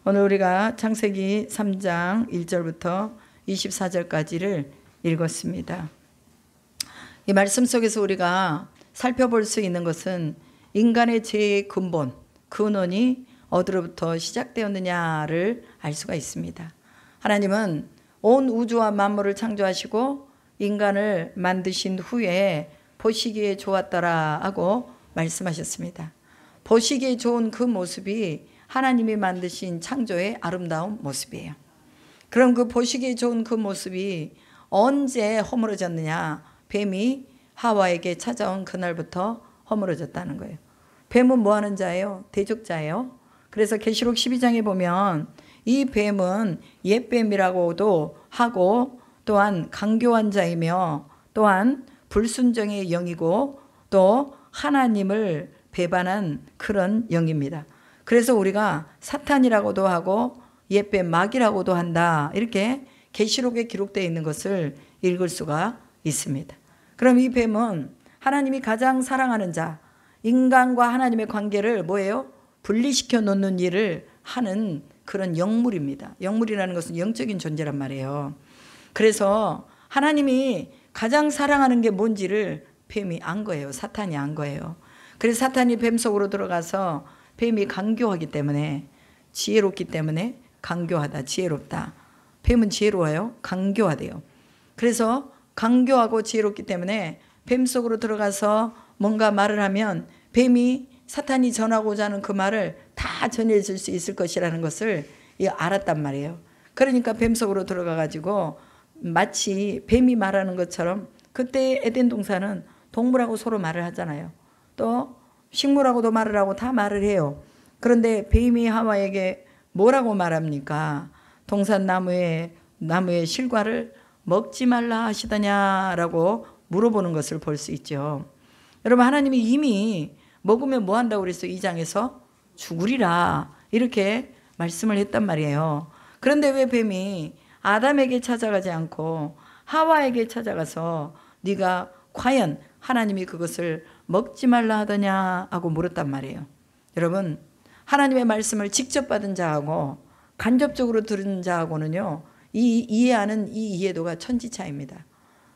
오늘 우리가 창세기 3장 1절부터 24절까지를 읽었습니다. 이 말씀 속에서 우리가 살펴볼 수 있는 것은 인간의 죄의 근원이 어디로부터 시작되었느냐를 알 수가 있습니다. 하나님은 온 우주와 만물을 창조하시고 인간을 만드신 후에 보시기에 좋았더라 하고 말씀하셨습니다. 보시기에 좋은 그 모습이 하나님이 만드신 창조의 아름다운 모습이에요. 그럼 그 보시기에 좋은 그 모습이 언제 허물어졌느냐? 뱀이 하와에게 찾아온 그날부터 허물어졌다는 거예요. 뱀은 뭐 하는 자예요? 대적자예요. 그래서 계시록 12장에 보면 이 뱀은 옛뱀이라고도 하고 또한 강교한 자이며 또한 불순종의 영이고 또 하나님을 배반한 그런 영입니다. 그래서 우리가 사탄이라고도 하고 옛뱀 마귀라고도 한다. 이렇게 계시록에 기록되어 있는 것을 읽을 수가 있습니다. 그럼 이 뱀은 하나님이 가장 사랑하는 자, 인간과 하나님의 관계를 뭐예요? 분리시켜 놓는 일을 하는 그런 영물입니다. 영물이라는 것은 영적인 존재란 말이에요. 그래서 하나님이 가장 사랑하는 게 뭔지를 뱀이 안 거예요. 사탄이 안 거예요. 그래서 사탄이 뱀 속으로 들어가서 뱀이 강교하기 때문에, 지혜롭기 때문에 강교하다, 지혜롭다. 뱀은 지혜로워요? 강교하대요. 그래서 강교하고 지혜롭기 때문에 뱀 속으로 들어가서 뭔가 말을 하면 뱀이 사탄이 전하고자 하는 그 말을 다 전해줄 수 있을 것이라는 것을 알았단 말이에요. 그러니까 뱀 속으로 들어가 가지고 마치 뱀이 말하는 것처럼, 그때 에덴 동산은 동물하고 서로 말을 하잖아요. 또 식물하고도 말을 하고 다 말을 해요. 그런데 뱀이 하와에게 뭐라고 말합니까? 동산 나무의 실과를 먹지 말라 하시더냐라고 물어보는 것을 볼 수 있죠. 여러분, 하나님이 이미 먹으면 뭐 한다고 그랬어요? 2장에서 죽으리라 이렇게 말씀을 했단 말이에요. 그런데 왜 뱀이 아담에게 찾아가지 않고 하와에게 찾아가서 네가 과연 하나님이 그것을 먹지 말라 하더냐 하고 물었단 말이에요. 여러분, 하나님의 말씀을 직접 받은 자하고 간접적으로 들은 자하고는요, 이해하는 이 이해도가 천지차이입니다.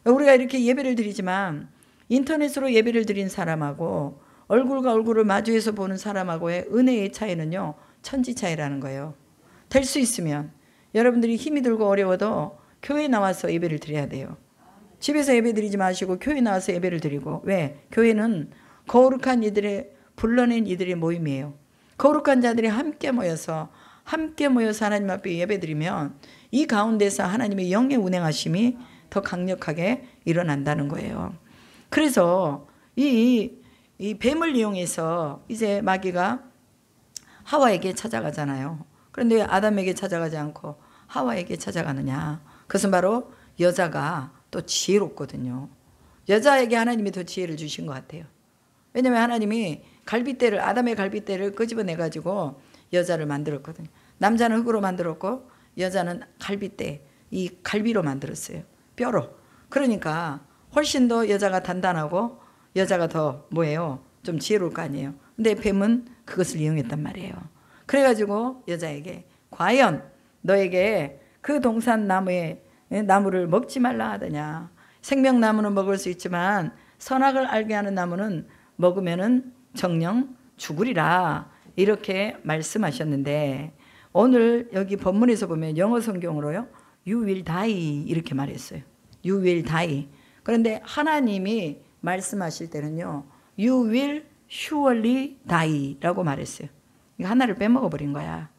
우리가 이렇게 예배를 드리지만 인터넷으로 예배를 드린 사람하고 얼굴과 얼굴을 마주해서 보는 사람하고의 은혜의 차이는요, 천지차이라는 거예요. 될 수 있으면 여러분들이 힘이 들고 어려워도 교회에 나와서 예배를 드려야 돼요. 집에서 예배 드리지 마시고 교회 나와서 예배를 드리고. 왜? 교회는 거룩한 이들의, 불러낸 이들의 모임이에요. 거룩한 자들이 함께 모여서 하나님 앞에 예배 드리면 이 가운데서 하나님의 영의 운행하심이 더 강력하게 일어난다는 거예요. 그래서 이 뱀을 이용해서 이제 마귀가 하와에게 찾아가잖아요. 그런데 왜 아담에게 찾아가지 않고 하와에게 찾아가느냐? 그것은 바로 여자가 또 지혜롭거든요. 여자에게 하나님이 더 지혜를 주신 것 같아요. 왜냐하면 하나님이 아담의 갈빗대를 끄집어내가지고 여자를 만들었거든요. 남자는 흙으로 만들었고 여자는 갈빗대, 이 갈비로 만들었어요. 뼈로. 그러니까 훨씬 더 여자가 단단하고 여자가 더 뭐예요? 좀 지혜로울 거 아니에요. 근데 뱀은 그것을 이용했단 말이에요. 그래가지고 여자에게 과연 너에게 그 동산 나무를 먹지 말라 하더냐? 생명나무는 먹을 수 있지만 선악을 알게 하는 나무는 먹으면은 정녕 죽으리라 이렇게 말씀하셨는데, 오늘 여기 본문에서 보면 영어 성경으로요, You will die 이렇게 말했어요. You will die. 그런데 하나님이 말씀하실 때는요, You will surely die 라고 말했어요. 하나를 빼먹어 버린 거야.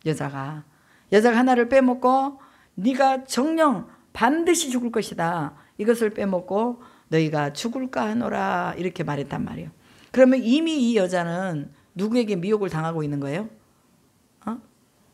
여자가 하나를 빼먹고 네가 정녕 반드시 죽을 것이다, 이것을 빼먹고 너희가 죽을까 하노라 이렇게 말했단 말이에요. 그러면 이미 이 여자는 누구에게 미혹을 당하고 있는 거예요?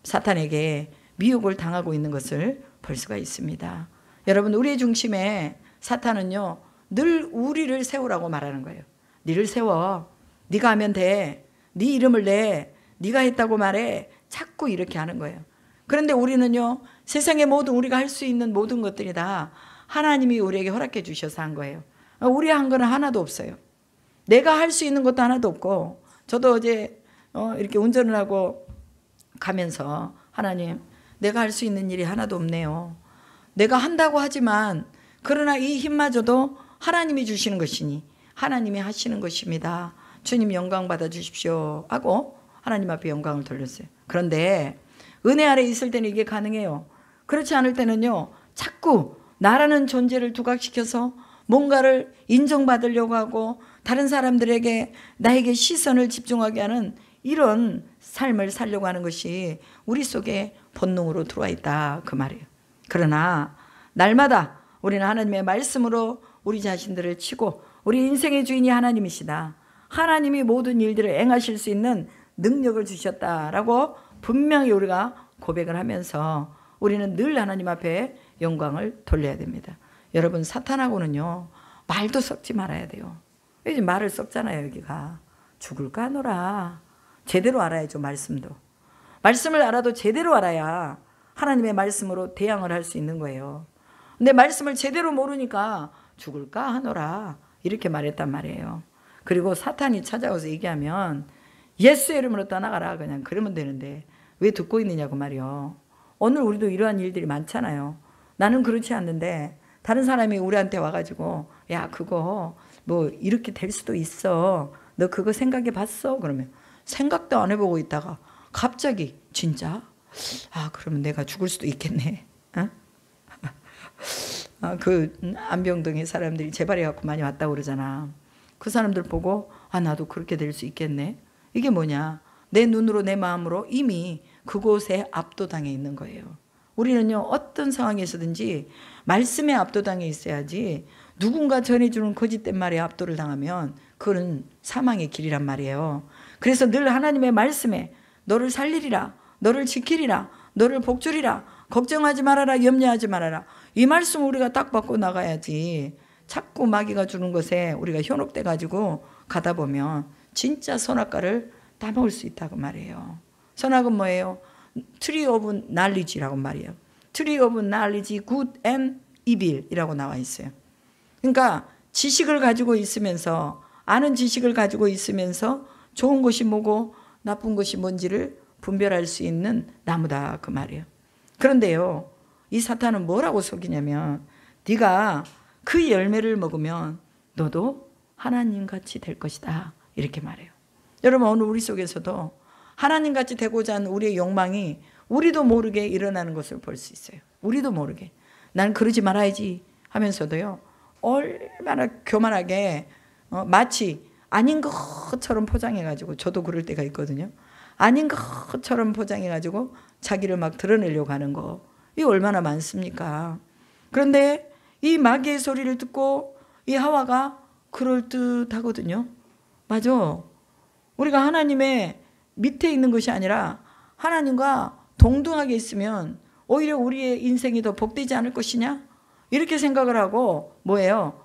사탄에게 미혹을 당하고 있는 것을 볼 수가 있습니다. 여러분, 우리의 중심에 사탄은요, 늘 우리를 세우라고 말하는 거예요. 니를 세워. 네가 하면 돼. 네 이름을 내. 네가 했다고 말해. 자꾸 이렇게 하는 거예요. 그런데 우리는요, 세상의 모든 우리가 할 수 있는 모든 것들이 다 하나님이 우리에게 허락해 주셔서 한 거예요. 우리 한 거는 하나도 없어요. 내가 할 수 있는 것도 하나도 없고, 저도 어제 이렇게 운전을 하고 가면서 하나님, 내가 할 수 있는 일이 하나도 없네요. 내가 한다고 하지만 그러나 이 힘마저도 하나님이 주시는 것이니 하나님이 하시는 것입니다. 주님 영광 받아 주십시오 하고 하나님 앞에 영광을 돌렸어요. 그런데 은혜 아래 있을 때는 이게 가능해요. 그렇지 않을 때는요, 자꾸 나라는 존재를 두각시켜서 뭔가를 인정받으려고 하고 다른 사람들에게 나에게 시선을 집중하게 하는 이런 삶을 살려고 하는 것이 우리 속에 본능으로 들어와 있다 그 말이에요. 그러나 날마다 우리는 하나님의 말씀으로 우리 자신들을 치고 우리 인생의 주인이 하나님이시다, 하나님이 모든 일들을 행하실 수 있는 능력을 주셨다라고 분명히 우리가 고백을 하면서 우리는 늘 하나님 앞에 영광을 돌려야 됩니다. 여러분, 사탄하고는요 말도 섞지 말아야 돼요. 요즘 말을 섞잖아요. 여기가 죽을까 하노라. 제대로 알아야죠. 말씀을 알아도 제대로 알아야 하나님의 말씀으로 대항을 할 수 있는 거예요. 근데 말씀을 제대로 모르니까 죽을까 하노라 이렇게 말했단 말이에요. 그리고 사탄이 찾아와서 얘기하면 예수의 이름으로 떠나가라 그냥 그러면 되는데 왜 듣고 있느냐고 말이요. 오늘 우리도 이러한 일들이 많잖아요. 나는 그렇지 않는데 다른 사람이 우리한테 와가지고 야 그거 뭐 이렇게 될 수도 있어, 너 그거 생각해 봤어? 그러면 생각도 안 해보고 있다가 갑자기 진짜? 아 그러면 내가 죽을 수도 있겠네. 어? 그 안병동에 사람들이 재발해갖고 많이 왔다고 그러잖아. 그 사람들 보고 아 나도 그렇게 될 수 있겠네. 이게 뭐냐, 내 눈으로 내 마음으로 이미 그곳에 압도당해 있는 거예요. 우리는요 어떤 상황에서든지 말씀에 압도당해 있어야지 누군가 전해주는 거짓된 말에 압도를 당하면 그건 사망의 길이란 말이에요. 그래서 늘 하나님의 말씀에 너를 살리리라, 너를 지키리라, 너를 복주리라, 걱정하지 말아라, 염려하지 말아라, 이 말씀 우리가 딱 받고 나가야지 자꾸 마귀가 주는 것에 우리가 현혹돼 가지고 가다 보면 진짜 선악과를 따먹을 수 있다고 말이에요. 선악은 뭐예요? Tree of Knowledge라고 말이에요. Tree of Knowledge, Good and Evil이라고 나와 있어요. 그러니까 지식을 가지고 있으면서, 아는 지식을 가지고 있으면서 좋은 것이 뭐고 나쁜 것이 뭔지를 분별할 수 있는 나무다 그 말이에요. 그런데요 이 사탄은 뭐라고 속이냐면 네가 그 열매를 먹으면 너도 하나님같이 될 것이다 이렇게 말해요. 여러분, 오늘 우리 속에서도 하나님같이 되고자 하는 우리의 욕망이 우리도 모르게 일어나는 것을 볼 수 있어요. 우리도 모르게 난 그러지 말아야지 하면서도요 얼마나 교만하게 마치 아닌 것처럼 포장해가지고, 저도 그럴 때가 있거든요. 아닌 것처럼 포장해가지고 자기를 막 드러내려고 하는 거, 이게 얼마나 많습니까? 그런데 이 마귀의 소리를 듣고 이 하와가 그럴듯하거든요. 맞아. 우리가 하나님의 밑에 있는 것이 아니라 하나님과 동등하게 있으면 오히려 우리의 인생이 더 복되지 않을 것이냐? 이렇게 생각을 하고 뭐예요?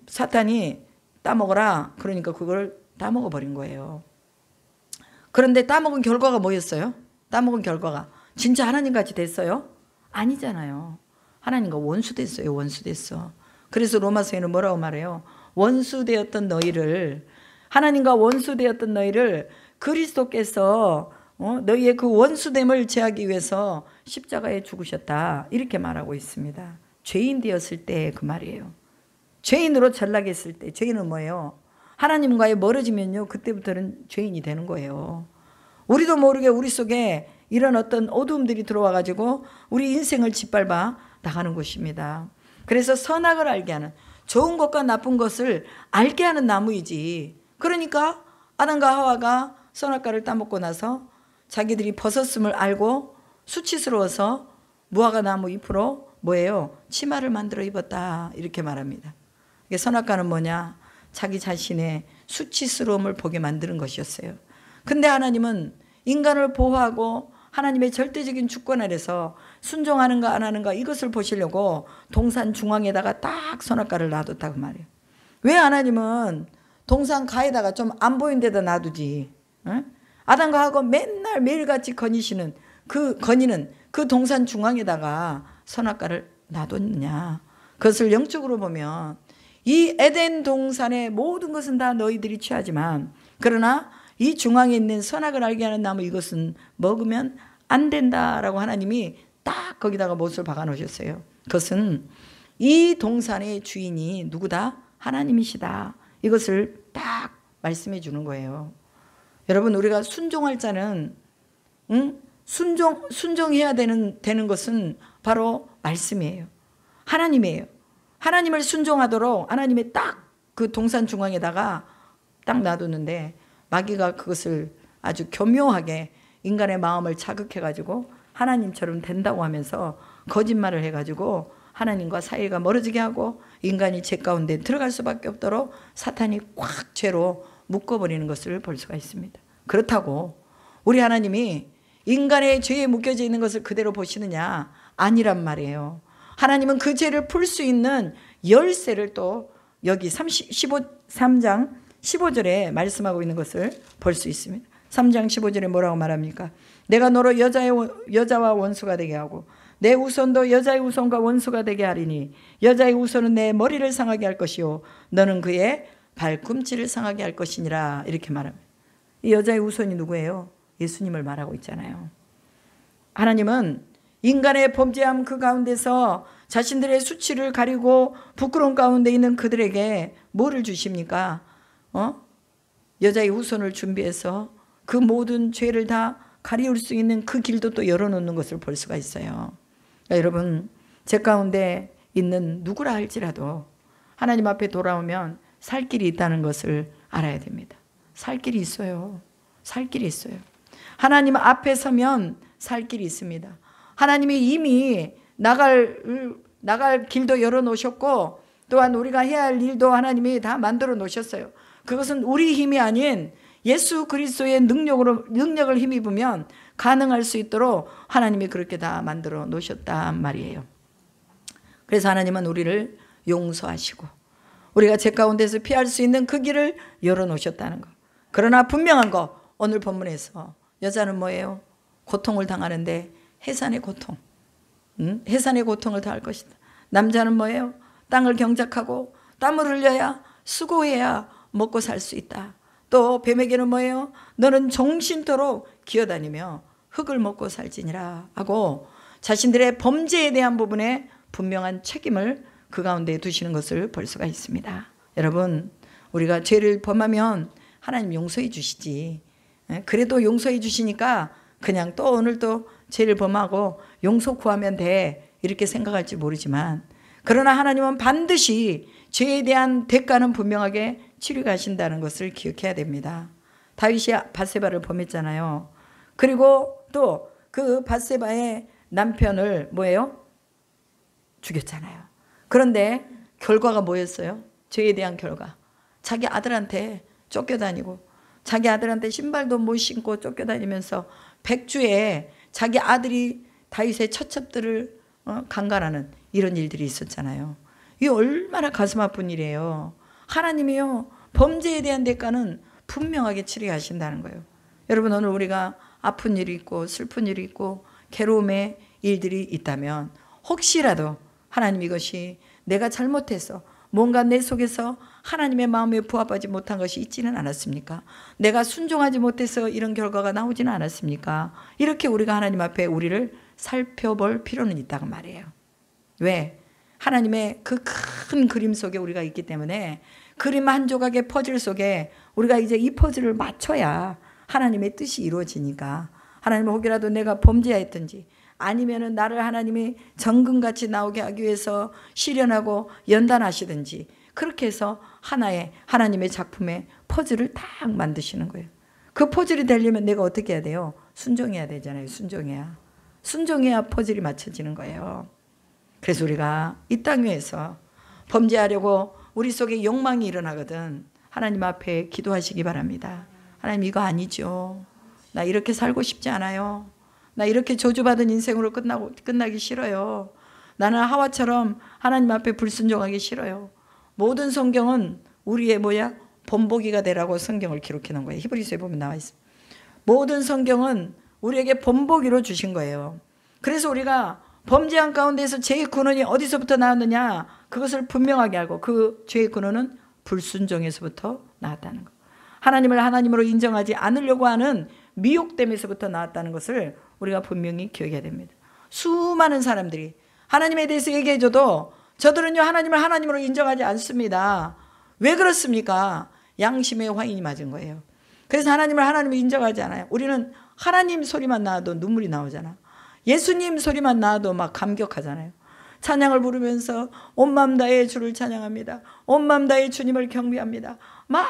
사탄이 따먹어라. 그러니까 그걸 따먹어버린 거예요. 그런데 따먹은 결과가 뭐였어요? 따먹은 결과가 진짜 하나님같이 됐어요? 아니잖아요. 하나님과 원수 됐어요. 원수 됐어. 그래서 로마서에는 뭐라고 말해요? 원수 되었던 너희를, 하나님과 원수 되었던 너희를 그리스도께서 너희의 그 원수됨을 제하기 위해서 십자가에 죽으셨다 이렇게 말하고 있습니다. 죄인 되었을 때 그 말이에요. 죄인으로 전락했을 때, 죄인은 뭐예요? 하나님과의 멀어지면요 그때부터는 죄인이 되는 거예요. 우리도 모르게 우리 속에 이런 어떤 어두움들이 들어와 가지고 우리 인생을 짓밟아 나가는 것입니다. 그래서 선악을 알게 하는, 좋은 것과 나쁜 것을 알게 하는 나무이지. 그러니까 아담과 하와가 선악과를 따먹고 나서 자기들이 벗었음을 알고 수치스러워서 무화과 나무 잎으로 뭐예요? 치마를 만들어 입었다 이렇게 말합니다. 이게 선악과는 뭐냐? 자기 자신의 수치스러움을 보게 만드는 것이었어요. 근데 하나님은 인간을 보호하고 하나님의 절대적인 주권 아래서 순종하는가 안 하는가 이것을 보시려고 동산 중앙에다가 딱 선악과를 놔뒀다고 말이에요. 왜 하나님은 동산 가에다가 좀 안 보이는 데다 놔두지? 응? 아담과 하고 맨날 매일같이 거니시는 그 동산 중앙에다가 선악과를 놔뒀느냐? 그것을 영적으로 보면 이 에덴 동산의 모든 것은 다 너희들이 취하지만, 그러나 이 중앙에 있는 선악을 알게 하는 나무 이것은 먹으면 안 된다라고 하나님이 딱 거기다가 못을 박아 놓으셨어요. 그것은 이 동산의 주인이 누구다? 하나님이시다. 이것을 딱 말씀해 주는 거예요. 여러분, 우리가 순종할 자는 순종해야 되는 것은 바로 말씀이에요. 하나님이에요. 하나님을 순종하도록 하나님이 딱 그 동산 중앙에다가 딱 놔두는데 마귀가 그것을 아주 교묘하게 인간의 마음을 자극해가지고 하나님처럼 된다고 하면서 거짓말을 해가지고 하나님과 사이가 멀어지게 하고 인간이 죄 가운데 들어갈 수밖에 없도록 사탄이 꽉 죄로 묶어버리는 것을 볼 수가 있습니다. 그렇다고 우리 하나님이 인간의 죄에 묶여져 있는 것을 그대로 보시느냐? 아니란 말이에요. 하나님은 그 죄를 풀 수 있는 열쇠를 또 여기 3장 15절에 말씀하고 있는 것을 볼 수 있습니다. 3장 15절에 뭐라고 말합니까? 내가 너로 여자와 원수가 되게 하고 내 우손도 여자의 우손과 원수가 되게 하리니 여자의 우손은 내 머리를 상하게 할 것이요 너는 그의 발꿈치를 상하게 할 것이니라. 이렇게 말합니다. 이 여자의 우손이 누구예요? 예수님을 말하고 있잖아요. 하나님은 인간의 범죄함 그 가운데서 자신들의 수치를 가리고 부끄러운 가운데 있는 그들에게 뭐를 주십니까? 여자의 후손을 준비해서 그 모든 죄를 다 가리울 수 있는 그 길도 또 열어놓는 것을 볼 수가 있어요. 그러니까 여러분, 제 가운데 있는 누구라 할지라도 하나님 앞에 돌아오면 살 길이 있다는 것을 알아야 됩니다. 살 길이 있어요. 살 길이 있어요. 하나님 앞에 서면 살 길이 있습니다. 하나님이 이미 나갈 길도 열어놓으셨고 또한 우리가 해야 할 일도 하나님이 다 만들어 놓으셨어요. 그것은 우리 힘이 아닌 예수 그리스도의 능력을 힘입으면 가능할 수 있도록 하나님이 그렇게 다 만들어 놓으셨단 말이에요. 그래서 하나님은 우리를 용서하시고 우리가 죄 가운데서 피할 수 있는 그 길을 열어놓으셨다는 것. 그러나 분명한 거, 오늘 본문에서 여자는 뭐예요? 고통을 당하는데 해산의 고통, 해산의 고통을 당할 것이다. 남자는 뭐예요? 땅을 경작하고 땀을 흘려야 수고해야 먹고 살 수 있다. 또 뱀에게는 뭐예요? 너는 종신토록 기어다니며 흙을 먹고 살지니라 하고 자신들의 범죄에 대한 부분에 분명한 책임을 그 가운데 두시는 것을 볼 수가 있습니다. 여러분, 우리가 죄를 범하면 하나님 용서해 주시지. 그래도 용서해 주시니까 그냥 또 오늘 또 죄를 범하고 용서 구하면 돼 이렇게 생각할지 모르지만 그러나 하나님은 반드시 죄에 대한 대가는 분명하게 치르가신다는 것을 기억해야 됩니다. 다윗이 밧세바를 범했잖아요. 그리고 또 그 밧세바의 남편을 뭐예요? 죽였잖아요. 그런데 결과가 뭐였어요? 죄에 대한 결과. 자기 아들한테 쫓겨다니고 자기 아들한테 신발도 못 신고 쫓겨다니면서 백주에 자기 아들이 다윗의 처첩들을 강간하는 이런 일들이 있었잖아요. 이게 얼마나 가슴 아픈 일이에요. 하나님이요, 범죄에 대한 대가는 분명하게 치료하신다는 거예요. 여러분, 오늘 우리가 아픈 일이 있고 슬픈 일이 있고 괴로움의 일들이 있다면 혹시라도 하나님 이것이 내가 잘못해서 뭔가 내 속에서 하나님의 마음에 부합하지 못한 것이 있지는 않았습니까? 내가 순종하지 못해서 이런 결과가 나오지는 않았습니까? 이렇게 우리가 하나님 앞에 우리를 살펴볼 필요는 있다고 말이에요. 왜? 하나님의 그 큰 그림 속에 우리가 있기 때문에 그림 한 조각의 퍼즐 속에 우리가 이제 이 퍼즐을 맞춰야 하나님의 뜻이 이루어지니까 하나님은 혹이라도 내가 범죄하였든지 아니면은 나를 하나님이 정금같이 나오게 하기 위해서 실현하고 연단하시든지 그렇게 해서 하나의 하나님의 작품의 퍼즐을 딱 만드시는 거예요. 그 퍼즐이 되려면 내가 어떻게 해야 돼요? 순종해야 되잖아요. 순종해야 퍼즐이 맞춰지는 거예요. 그래서 우리가 이 땅 위에서 범죄하려고 우리 속에 욕망이 일어나거든 하나님 앞에 기도하시기 바랍니다. 하나님, 이거 아니죠. 나 이렇게 살고 싶지 않아요. 나 이렇게 저주받은 인생으로 끝나기 싫어요. 나는 하와처럼 하나님 앞에 불순종하기 싫어요. 모든 성경은 우리의 본보기가 되라고 성경을 기록해 놓은 거예요. 히브리서에 보면 나와 있습니다. 모든 성경은 우리에게 본보기로 주신 거예요. 그래서 우리가 범죄한 가운데서 죄의 근원이 어디서부터 나왔느냐, 그것을 분명하게 알고 그 죄의 근원은 불순종에서부터 나왔다는 거. 하나님을 하나님으로 인정하지 않으려고 하는 미혹됨에서부터 나왔다는 것을 우리가 분명히 기억해야 됩니다. 수많은 사람들이 하나님에 대해서 얘기해줘도 저들은요 하나님을 하나님으로 인정하지 않습니다. 왜 그렇습니까? 양심의 화인이 맞은 거예요. 그래서 하나님을 하나님으로 인정하지 않아요. 우리는 하나님 소리만 나와도 눈물이 나오잖아. 예수님 소리만 나와도 막 감격하잖아요. 찬양을 부르면서 온 마음 다해 주를 찬양합니다. 온 마음 다해 주님을 경배합니다. 막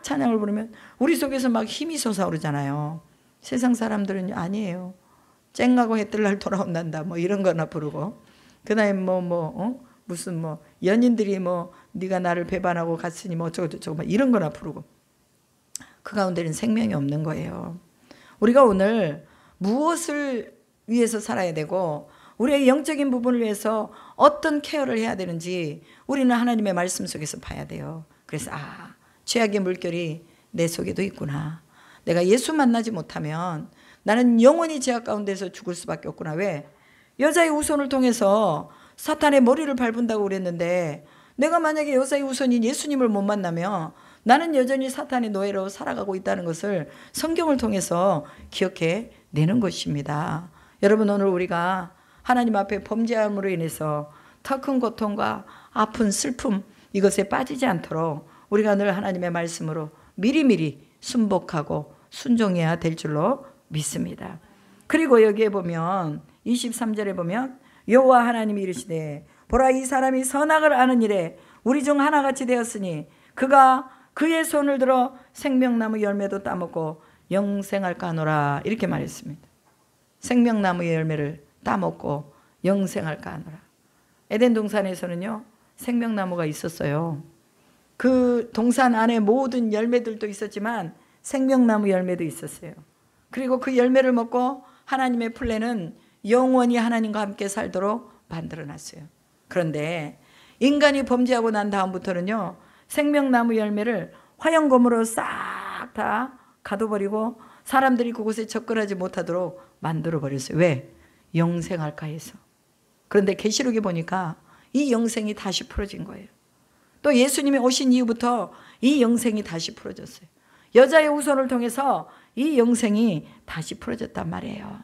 찬양을 부르면 우리 속에서 막 힘이 솟아오르잖아요. 세상 사람들은 아니에요. 쨍하고 해 뜰 날 돌아온단다 뭐 이런 거나 부르고, 그다음에 무슨 연인들이 네가 나를 배반하고 갔으니 어쩌고 저쩌고 이런 거나 부르고, 그 가운데는 생명이 없는 거예요. 우리가 오늘 무엇을 위해서 살아야 되고 우리의 영적인 부분을 위해서 어떤 케어를 해야 되는지 우리는 하나님의 말씀 속에서 봐야 돼요. 그래서 죄악의 물결이 내 속에도 있구나. 내가 예수 만나지 못하면 나는 영원히 죄악 가운데서 죽을 수밖에 없구나. 왜? 여자의 후손을 통해서 사탄의 머리를 밟은다고 그랬는데, 내가 만약에 여자의 후손인 예수님을 못 만나면 나는 여전히 사탄의 노예로 살아가고 있다는 것을 성경을 통해서 기억해 내는 것입니다. 여러분, 오늘 우리가 하나님 앞에 범죄함으로 인해서 더 큰 고통과 아픈 슬픔, 이것에 빠지지 않도록 우리가 늘 하나님의 말씀으로 미리미리 순복하고 순종해야 될 줄로 믿습니다. 그리고 여기에 보면 23절에 보면 여호와 하나님이 이르시되 보라, 이 사람이 선악을 아는 일에 우리 중 하나같이 되었으니 그가 그의 손을 들어 생명나무 열매도 따먹고 영생할까 하노라, 이렇게 말했습니다. 생명나무의 열매를 따먹고 영생할까 하노라. 에덴 동산에서는요 생명나무가 있었어요. 그 동산 안에 모든 열매들도 있었지만 생명나무 열매도 있었어요. 그리고 그 열매를 먹고 하나님의 플랜은 영원히 하나님과 함께 살도록 만들어놨어요. 그런데 인간이 범죄하고 난 다음부터는요 생명나무 열매를 화영검으로 싹 다 가둬버리고 사람들이 그곳에 접근하지 못하도록 만들어버렸어요. 왜? 영생할까 해서. 그런데 계시록에 보니까 이 영생이 다시 풀어진 거예요. 또 예수님이 오신 이후부터 이 영생이 다시 풀어졌어요. 여자의 후손을 통해서 이 영생이 다시 풀어졌단 말이에요.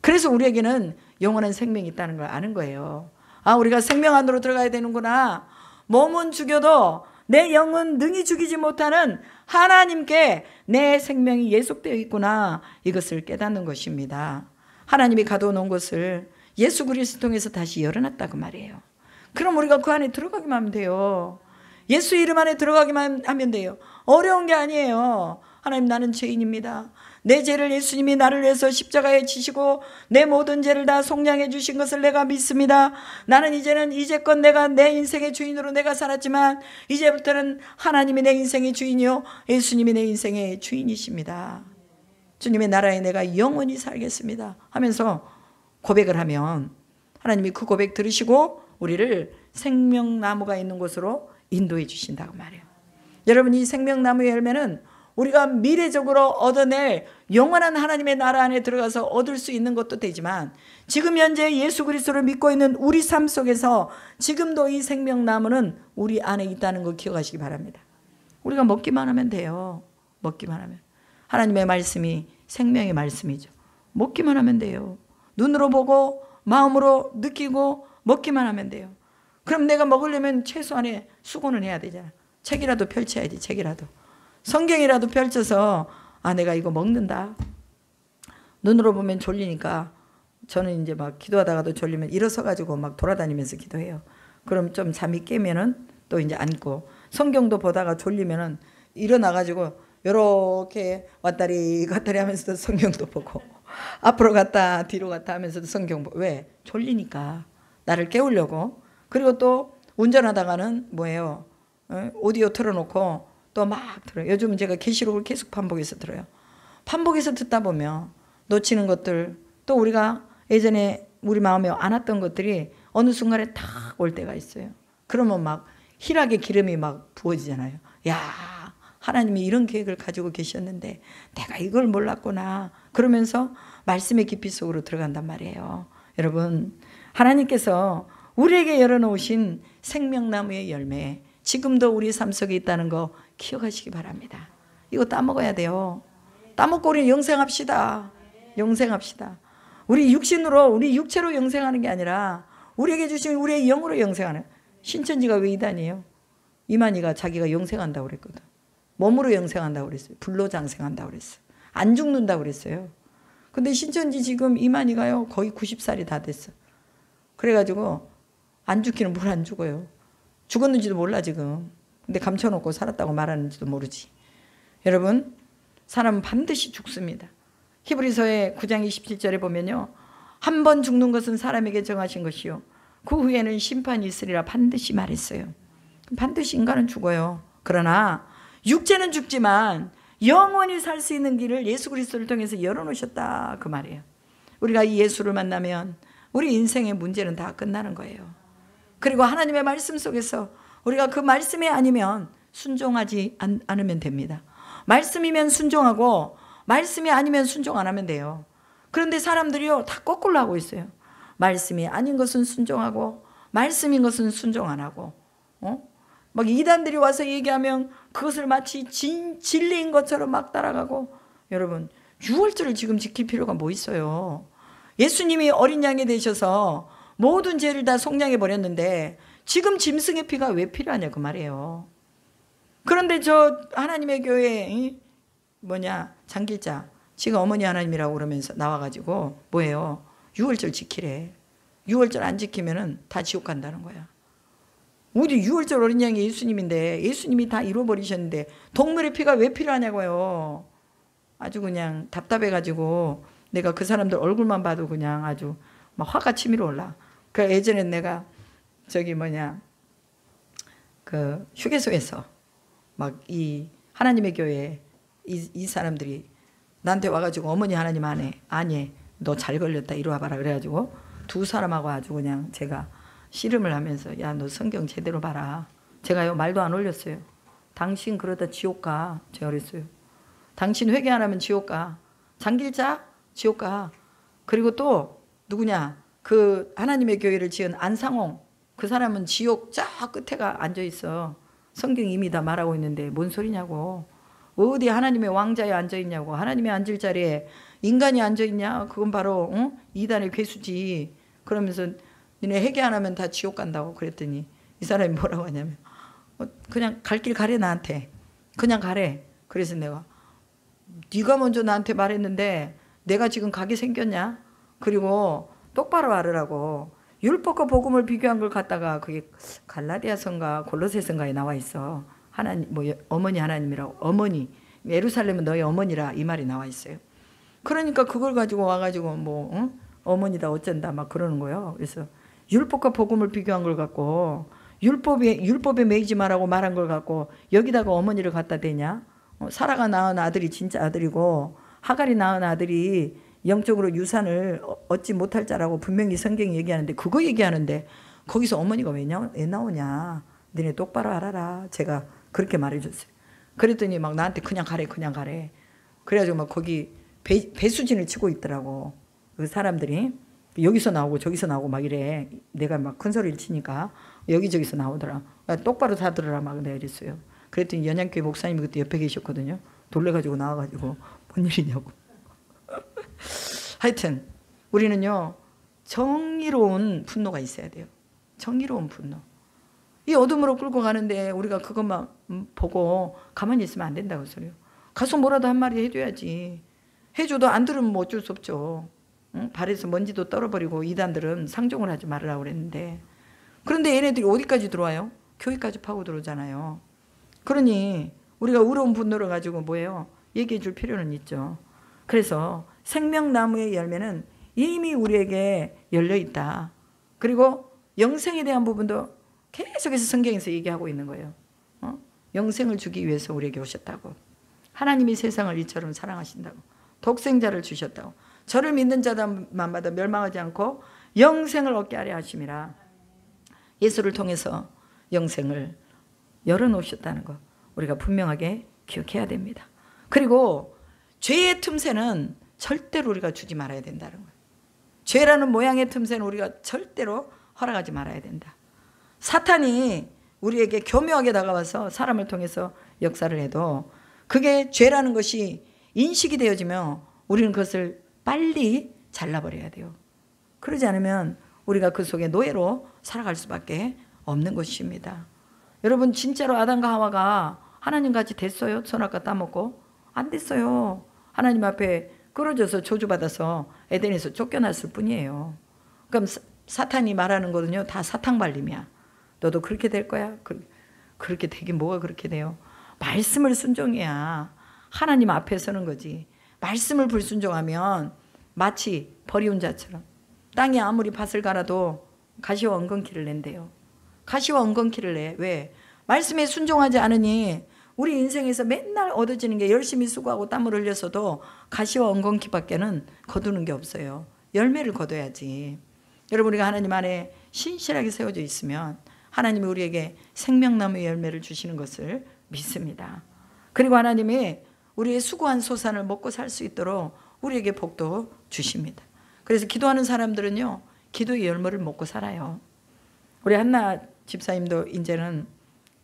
그래서 우리에게는 영원한 생명이 있다는 걸 아는 거예요. 우리가 생명 안으로 들어가야 되는구나. 몸은 죽여도 내 영은 능히 죽이지 못하는 하나님께 내 생명이 예속되어 있구나. 이것을 깨닫는 것입니다. 하나님이 가둬놓은 것을 예수 그리스도 통해서 다시 열어놨다고 말이에요. 그럼 우리가 그 안에 들어가기만 하면 돼요. 예수 이름 안에 들어가기만 하면 돼요. 어려운 게 아니에요. 하나님, 나는 죄인입니다. 내 죄를 예수님이 나를 위해서 십자가에 지시고 내 모든 죄를 다 속량해 주신 것을 내가 믿습니다. 나는 이제껏 내가 내 인생의 주인으로 내가 살았지만 이제부터는 하나님이 내 인생의 주인이요 예수님이 내 인생의 주인이십니다. 주님의 나라에 내가 영원히 살겠습니다 하면서 고백을 하면 하나님이 그 고백 들으시고 우리를 생명나무가 있는 곳으로 인도해 주신다고 말해요. 여러분, 이 생명나무의 열매는 우리가 미래적으로 얻어낼 영원한 하나님의 나라 안에 들어가서 얻을 수 있는 것도 되지만, 지금 현재 예수 그리스도를 믿고 있는 우리 삶 속에서 지금도 이 생명나무는 우리 안에 있다는 걸 기억하시기 바랍니다. 우리가 먹기만 하면 돼요. 먹기만 하면. 하나님의 말씀이 생명의 말씀이죠. 먹기만 하면 돼요. 눈으로 보고 마음으로 느끼고 먹기만 하면 돼요. 그럼 내가 먹으려면 최소한의 수고는 해야 되잖아. 책이라도 펼쳐야지. 책이라도. 성경이라도 펼쳐서 내가 이거 먹는다. 눈으로 보면 졸리니까 저는 이제 막 기도하다가도 졸리면 일어서 가지고 막 돌아다니면서 기도해요. 그럼 좀 잠이 깨면은 또 이제 앉고, 성경도 보다가 졸리면은 일어나 가지고 요렇게 왔다리 갔다리 하면서도 성경도 보고 앞으로 갔다 뒤로 갔다 하면서도 성경 보고. 왜? 졸리니까. 나를 깨우려고. 그리고 또 운전하다가는 뭐예요? 오디오 틀어놓고 또 막 들어요. 요즘은 제가 계시록을 계속 반복해서 들어요. 반복해서 듣다 보면 놓치는 것들, 또 우리가 예전에 우리 마음에 안 왔던 것들이 어느 순간에 탁 올 때가 있어요. 그러면 막 희락의 기름이 막 부어지잖아요. 야, 하나님이 이런 계획을 가지고 계셨는데 내가 이걸 몰랐구나. 그러면서 말씀의 깊이 속으로 들어간단 말이에요. 여러분, 하나님께서 우리에게 열어놓으신 생명나무의 열매, 지금도 우리 삶 속에 있다는 거 기억하시기 바랍니다. 이거 따먹어야 돼요. 따먹고 우리는 영생합시다. 영생합시다. 우리 육신으로, 우리 육체로 영생하는 게 아니라 우리에게 주신 우리의 영으로 영생하는. 신천지가 왜 이단이에요? 이만희가 자기가 영생한다고 그랬거든. 몸으로 영생한다고 그랬어요. 불로 장생한다고 그랬어요. 안 죽는다고 그랬어요. 근데 신천지 지금 이만희가요 거의 90살이 다 됐어. 그래가지고 안 죽기는 뭘 안 죽어요. 죽었는지도 몰라 지금. 근데 감춰놓고 살았다고 말하는지도 모르지. 여러분, 사람은 반드시 죽습니다. 히브리서의 9장 27절에 보면요, 한 번 죽는 것은 사람에게 정하신 것이요 그 후에는 심판이 있으리라 반드시 말했어요. 반드시 인간은 죽어요. 그러나 육체는 죽지만 영원히 살 수 있는 길을 예수 그리스도를 통해서 열어놓으셨다 그 말이에요. 우리가 이 예수를 만나면 우리 인생의 문제는 다 끝나는 거예요. 그리고 하나님의 말씀 속에서 우리가 그 말씀이 아니면 순종하지 않으면 됩니다. 말씀이면 순종하고 말씀이 아니면 순종 안 하면 돼요. 그런데 사람들이요 다 거꾸로 하고 있어요. 말씀이 아닌 것은 순종하고 말씀인 것은 순종 안 하고, 막 이단들이 와서 얘기하면 그것을 마치 진리인 것처럼 막 따라가고. 여러분, 유월절을 지금 지킬 필요가 뭐 있어요? 예수님이 어린 양이 되셔서 모든 죄를 다 속량해 버렸는데 지금 짐승의 피가 왜 필요하냐 그 말이에요. 그런데 저 하나님의 교회 장길자 지가 어머니 하나님이라고 그러면서 나와가지고 뭐예요? 유월절 지키래. 유월절 안 지키면은 다 지옥 간다는 거야. 우리 유월절 어린 양이 예수님인데 예수님이 다 잃어버리셨는데 동물의 피가 왜 필요하냐고요. 아주 그냥 답답해가지고 내가 그 사람들 얼굴만 봐도 그냥 아주 막 화가 치밀어 올라. 그 예전에 내가 그 휴게소에서 막 이 하나님의 교회 이 사람들이 나한테 와가지고 어머니 하나님 아니 너 잘 걸렸다 이리 와봐라 그래가지고 두 사람하고 아주 그냥 제가 씨름을 하면서 야 너 성경 제대로 봐라. 제가요 말도 안 올렸어요. 당신 그러다 지옥 가. 제가 그랬어요. 당신 회개 안 하면 지옥 가. 장길자 지옥 가. 그리고 또 누구냐 그 하나님의 교회를 지은 안상홍 그 사람은 지옥 저 끝에가 앉아있어. 성경 이미 다 말하고 있는데 뭔 소리냐고. 어디 하나님의 왕자에 앉아있냐고. 하나님이 앉을 자리에 인간이 앉아있냐. 그건 바로 이단의 괴수지. 그러면서 니네 회개 안 하면 다 지옥 간다고 그랬더니 이 사람이 뭐라고 하냐면 그냥 갈 길 가래 나한테. 그냥 가래. 그래서 내가 네가 먼저 나한테 말했는데 내가 지금 가게 생겼냐. 그리고 똑바로 알으라고. 율법과 복음을 비교한 걸 갖다가 그게 갈라디아서인가 골로새서인가에 나와 있어. 하나님 어머니 하나님이라고. 어머니 예루살렘은 너희 어머니라 이 말이 나와 있어요. 그러니까 그걸 가지고 와가지고 어머니다 어쩐다 막 그러는 거예요. 그래서 율법과 복음을 비교한 걸 갖고 율법에 매이지 말라고 말한 걸 갖고 여기다가 어머니를 갖다 대냐. 사라가 낳은 아들이 진짜 아들이고 하갈이 낳은 아들이 영적으로 유산을 얻지 못할 자라고 분명히 성경이 얘기하는데 그거 얘기하는데 거기서 어머니가 왜 나오냐. 너네 똑바로 알아라. 제가 그렇게 말해줬어요. 그랬더니 막 나한테 그냥 가래. 그래가지고 막 거기 배수진을 치고 있더라고. 그 사람들이 여기서 나오고 저기서 나오고 막 이래. 내가 막 큰 소리를 치니까 여기저기서 나오더라. 똑바로 다 들으라 막 내가 이랬어요. 그랬더니 연양교회 목사님이 그때 옆에 계셨거든요. 놀래가지고 나와가지고 뭔 일이냐고. 하여튼 우리는요 정의로운 분노가 있어야 돼요. 정의로운 분노. 이 어둠으로 끌고 가는데 우리가 그것만 보고 가만히 있으면 안 된다고 소리요. 가서 뭐라도 한마디 해줘야지. 해줘도 안 들으면 뭐 어쩔 수 없죠. 발에서 먼지도 떨어버리고 이단들은 상종을 하지 말으라고 그랬는데 그런데 얘네들이 어디까지 들어와요? 교회까지 파고 들어오잖아요. 그러니 우리가 의로운 분노를 가지고 뭐예요? 얘기해 줄 필요는 있죠. 그래서 생명나무의 열매는 이미 우리에게 열려 있다. 그리고 영생에 대한 부분도 계속해서 성경에서 얘기하고 있는 거예요. 영생을 주기 위해서 우리에게 오셨다고. 하나님이 세상을 이처럼 사랑하신다고. 독생자를 주셨다고. 저를 믿는 자들마다 멸망하지 않고 영생을 얻게 하려 하심이라. 예수를 통해서 영생을 열어놓으셨다는 거 우리가 분명하게 기억해야 됩니다. 그리고 죄의 틈새는 절대로 우리가 주지 말아야 된다는 거예요. 죄라는 모양의 틈새는 우리가 절대로 허락하지 말아야 된다. 사탄이 우리에게 교묘하게 다가와서 사람을 통해서 역사를 해도 그게 죄라는 것이 인식이 되어지면 우리는 그것을 빨리 잘라버려야 돼요. 그러지 않으면 우리가 그 속에 노예로 살아갈 수밖에 없는 것입니다. 여러분, 진짜로 아담과 하와가 하나님같이 됐어요? 선악과 따먹고? 안 됐어요. 하나님 앞에 끌어져서 저주받아서 에덴에서 쫓겨났을 뿐이에요. 그럼 사탄이 말하는 거는요, 다 사탕 발림이야. 너도 그렇게 될 거야? 그렇게 되긴 뭐가 그렇게 돼요? 말씀을 순종해야 하나님 앞에 서는 거지. 말씀을 불순종하면 마치 버리운 자처럼 땅에 아무리 밭을 갈아도 가시와 엉겅퀴를 낸대요. 가시와 엉겅퀴를 내. 왜? 말씀에 순종하지 않으니 우리 인생에서 맨날 얻어지는 게 열심히 수고하고 땀을 흘려서도 가시와 엉겅퀴밖에는 거두는 게 없어요. 열매를 거둬야지. 여러분, 우리가 하나님 안에 신실하게 세워져 있으면 하나님이 우리에게 생명나무의 열매를 주시는 것을 믿습니다. 그리고 하나님이 우리의 수고한 소산을 먹고 살 수 있도록 우리에게 복도 주십니다. 그래서 기도하는 사람들은요, 기도의 열매를 먹고 살아요. 우리 한나 집사님도 이제는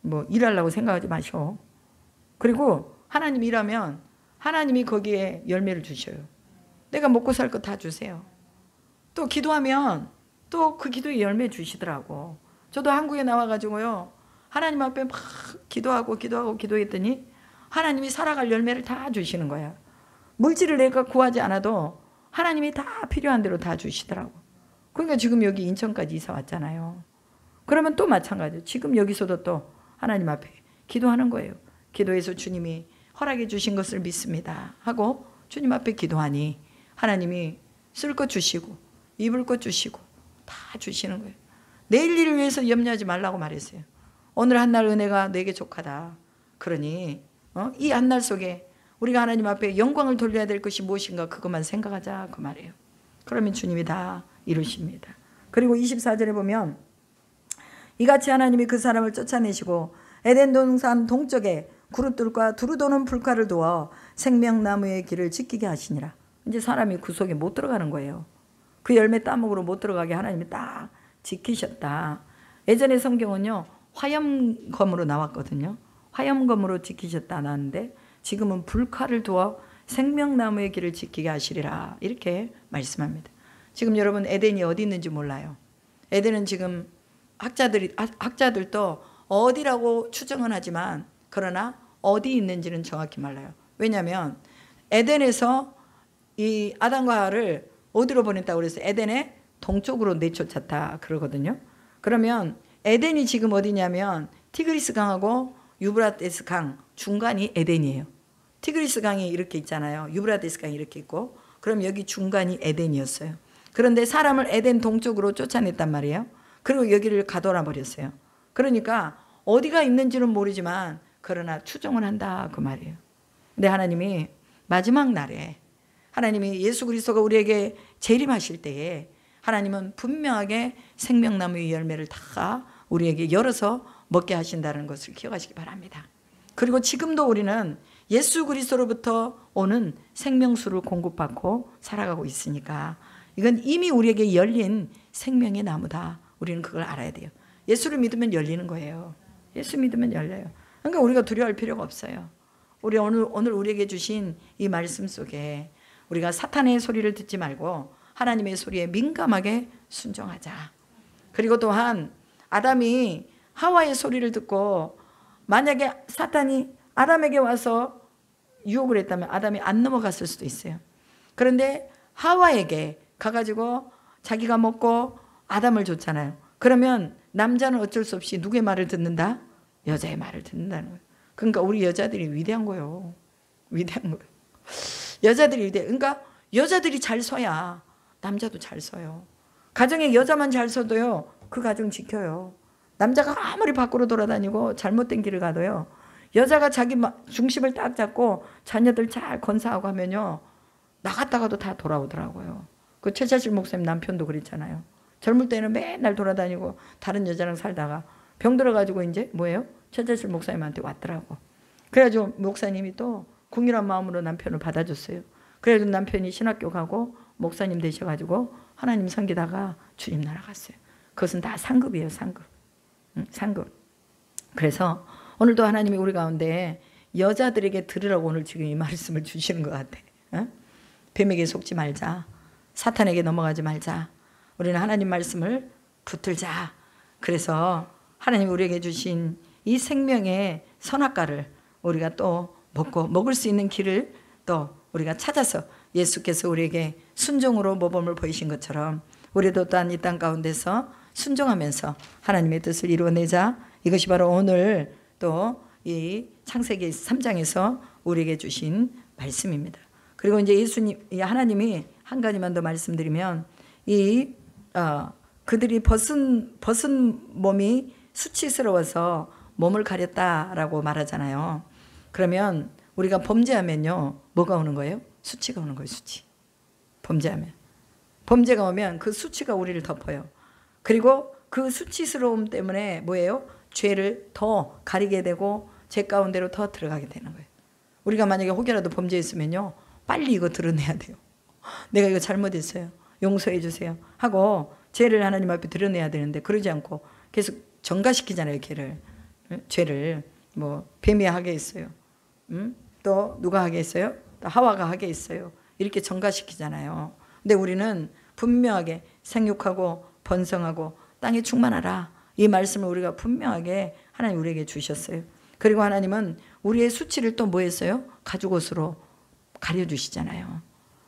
뭐 일하려고 생각하지 마셔. 그리고 하나님 일하면 하나님이 거기에 열매를 주셔요. 내가 먹고 살 거 다 주세요. 또 기도하면 또 그 기도의 열매 주시더라고. 저도 한국에 나와가지고요, 하나님 앞에 막 기도했더니 하나님이 살아갈 열매를 다 주시는 거야. 물질을 내가 구하지 않아도 하나님이 다 필요한 대로 다 주시더라고. 그러니까 지금 여기 인천까지 이사 왔잖아요. 그러면 또 마찬가지예요. 지금 여기서도 또 하나님 앞에 기도하는 거예요. 기도해서 주님이 허락해 주신 것을 믿습니다 하고 주님 앞에 기도하니 하나님이 쓸 것 주시고 입을 것 주시고 다 주시는 거예요. 내일 일을 위해서 염려하지 말라고 말했어요. 오늘 한 날 은혜가 내게 족하다. 그러니 이 한 날 속에 우리가 하나님 앞에 영광을 돌려야 될 것이 무엇인가 그것만 생각하자 그 말이에요. 그러면 주님이 다 이루십니다. 그리고 24절에 보면 이같이 하나님이 그 사람을 쫓아내시고 에덴 동산 동쪽에 그룹들과 두루 도는 불가를 두어 생명나무의 길을 지키게 하시니라. 이제 사람이 그 속에 못 들어가는 거예요. 그 열매 따먹으러 못 들어가게 하나님이 딱 지키셨다. 예전에 성경은요, 화염검으로 나왔거든요. 화염검으로 지키셨다 나왔는데 지금은 불칼을 두어 생명나무의 길을 지키게 하시리라 이렇게 말씀합니다. 지금 여러분, 에덴이 어디 있는지 몰라요. 에덴은 지금 학자들도 어디라고 추정은 하지만 그러나 어디 있는지는 정확히 몰라요. 왜냐하면 에덴에서 이 아담과 하와를 어디로 보냈다고 그래서 에덴의 동쪽으로 내쫓았다 그러거든요. 그러면 에덴이 지금 어디냐면 티그리스 강하고 유브라데스 강 중간이 에덴이에요. 티그리스 강이 이렇게 있잖아요. 유브라데스 강이 이렇게 있고, 그럼 여기 중간이 에덴이었어요. 그런데 사람을 에덴 동쪽으로 쫓아냈단 말이에요. 그리고 여기를 가둬놔 버렸어요. 그러니까 어디가 있는지는 모르지만 그러나 추정을 한다 그 말이에요. 근데 하나님이 마지막 날에 하나님이 예수 그리스도가 우리에게 재림하실 때에 하나님은 분명하게 생명나무의 열매를 다 우리에게 열어서 먹게 하신다는 것을 기억하시기 바랍니다. 그리고 지금도 우리는 예수 그리스도로부터 오는 생명수를 공급받고 살아가고 있으니까 이건 이미 우리에게 열린 생명의 나무다. 우리는 그걸 알아야 돼요. 예수를 믿으면 열리는 거예요. 예수 믿으면 열려요. 그러니까 우리가 두려워할 필요가 없어요. 우리 오늘 우리에게 주신 이 말씀 속에 우리가 사탄의 소리를 듣지 말고 하나님의 소리에 민감하게 순종하자. 그리고 또한 아담이 하와의 소리를 듣고 만약에 사탄이 아담에게 와서 유혹을 했다면 아담이 안 넘어갔을 수도 있어요. 그런데 하와에게 가가지고 자기가 먹고 아담을 줬잖아요. 그러면 남자는 어쩔 수 없이 누구의 말을 듣는다? 여자의 말을 듣는다는 거예요. 그러니까 우리 여자들이 위대한 거예요. 위대한 거예요. 여자들이 위대해. 그러니까 여자들이 잘 서야 남자도 잘 서요. 가정에 여자만 잘 서도요, 그 가정 지켜요. 남자가 아무리 밖으로 돌아다니고 잘못된 길을 가도요, 여자가 자기 중심을 딱 잡고 자녀들 잘 건사하고 하면요, 나갔다가도 다 돌아오더라고요. 그 최자실 목사님 남편도 그랬잖아요. 젊을 때는 맨날 돌아다니고 다른 여자랑 살다가 병 들어가지고 이제 뭐예요? 최자실 목사님한테 왔더라고. 그래가지고 목사님이 또 궁일한 마음으로 남편을 받아줬어요. 그래도 남편이 신학교 가고 목사님 되셔가지고 하나님 섬기다가 주님 나라 갔어요. 그것은 다 상급이에요. 상급. 상급. 그래서 오늘도 하나님이 우리 가운데 여자들에게 들으라고 오늘 지금 이 말씀을 주시는 것 같아. 어? 뱀에게 속지 말자. 사탄에게 넘어가지 말자. 우리는 하나님 말씀을 붙들자. 그래서 하나님 우리에게 주신 이 생명의 선악과를 우리가 또 먹을 수 있는 길을 또 우리가 찾아서 예수께서 우리에게 순종으로 모범을 보이신 것처럼 우리도 또한 이 땅 가운데서 순종하면서 하나님의 뜻을 이루어내자. 이것이 바로 오늘 또 이 창세기 3장에서 우리에게 주신 말씀입니다. 그리고 이제 하나님이 한 가지만 더 말씀드리면 그들이 벗은 몸이 수치스러워서 몸을 가렸다라고 말하잖아요. 그러면 우리가 범죄하면요, 뭐가 오는 거예요? 수치가 오는 거예요. 수치. 범죄가 오면 그 수치가 우리를 덮어요. 그리고 그 수치스러움 때문에 뭐예요? 죄를 더 가리게 되고 죄 가운데로 더 들어가게 되는 거예요. 우리가 만약에 혹여라도 범죄했으면요, 빨리 이거 드러내야 돼요. 내가 이거 잘못했어요. 용서해 주세요. 하고 죄를 하나님 앞에 드러내야 되는데 그러지 않고 계속 전가시키잖아요. 죄를. 뭐 뱀이 하게 했어요. 또 누가 하게 했어요? 또 하와가 하게 했어요. 이렇게 전가시키잖아요. 근데 우리는 분명하게 생육하고 번성하고 땅에 충만하라. 이 말씀을 우리가 분명하게 하나님 우리에게 주셨어요. 그리고 하나님은 우리의 수치를 또 뭐 했어요? 가죽옷으로 가려주시잖아요.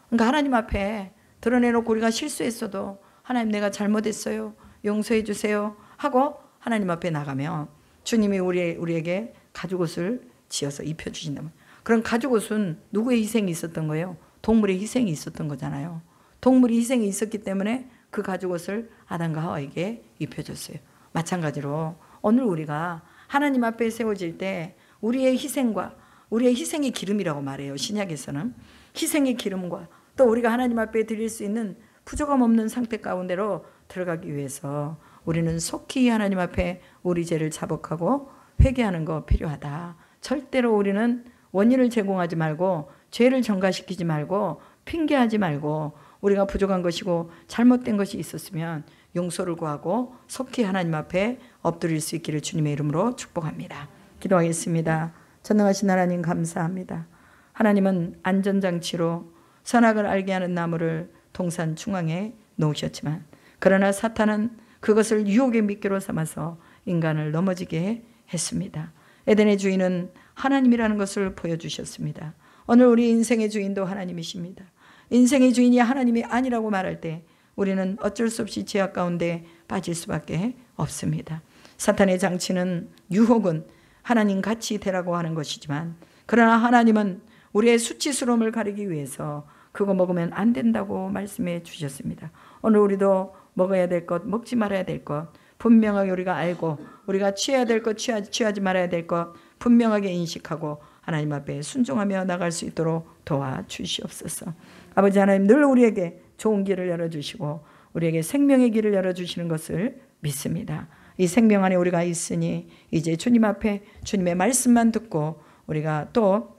그러니까 하나님 앞에 드러내놓고 우리가 실수했어도 하나님 내가 잘못했어요. 용서해 주세요. 하고 하나님 앞에 나가면 주님이 우리에게 가죽옷을 지어서 입혀주신다. 그런 가죽옷은 누구의 희생이 있었던 거예요? 동물의 희생이 있었던 거잖아요. 동물의 희생이 있었기 때문에 그 가죽옷을 아담과 하와에게 입혀줬어요. 마찬가지로 오늘 우리가 하나님 앞에 세워질 때 우리의 희생의 기름이라고 말해요. 신약에서는 희생의 기름과 또 우리가 하나님 앞에 드릴 수 있는 부족함 없는 상태 가운데로 들어가기 위해서 우리는 속히 하나님 앞에 우리 죄를 자복하고 회개하는 거 필요하다. 절대로 우리는 원인을 제공하지 말고 죄를 전가시키지 말고 핑계하지 말고 우리가 부족한 것이고 잘못된 것이 있었으면 용서를 구하고 속히 하나님 앞에 엎드릴 수 있기를 주님의 이름으로 축복합니다. 기도하겠습니다. 전능하신 하나님 감사합니다. 하나님은 안전장치로 선악을 알게 하는 나무를 동산 중앙에 놓으셨지만 그러나 사탄은 그것을 유혹의 미끼로 삼아서 인간을 넘어지게 했습니다. 에덴의 주인은 하나님이라는 것을 보여주셨습니다. 오늘 우리 인생의 주인도 하나님이십니다. 인생의 주인이 하나님이 아니라고 말할 때 우리는 어쩔 수 없이 죄악 가운데 빠질 수밖에 없습니다. 사탄의 장치는 유혹은 하나님 같이 되라고 하는 것이지만 그러나 하나님은 우리의 수치스러움을 가리기 위해서 그거 먹으면 안 된다고 말씀해 주셨습니다. 오늘 우리도 먹어야 될 것, 먹지 말아야 될 것 분명하게 우리가 알고 우리가 취해야 될 것, 취하지 말아야 될 것 분명하게 인식하고 하나님 앞에 순종하며 나갈 수 있도록 도와주시옵소서. 아버지 하나님 늘 우리에게 좋은 길을 열어주시고 우리에게 생명의 길을 열어주시는 것을 믿습니다. 이 생명 안에 우리가 있으니 이제 주님 앞에 주님의 말씀만 듣고 우리가 또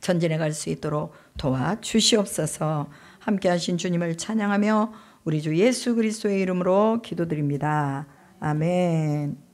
전진해 갈 수 있도록 도와주시옵소서. 함께 하신 주님을 찬양하며 우리 주 예수 그리스도의 이름으로 기도드립니다. 아멘.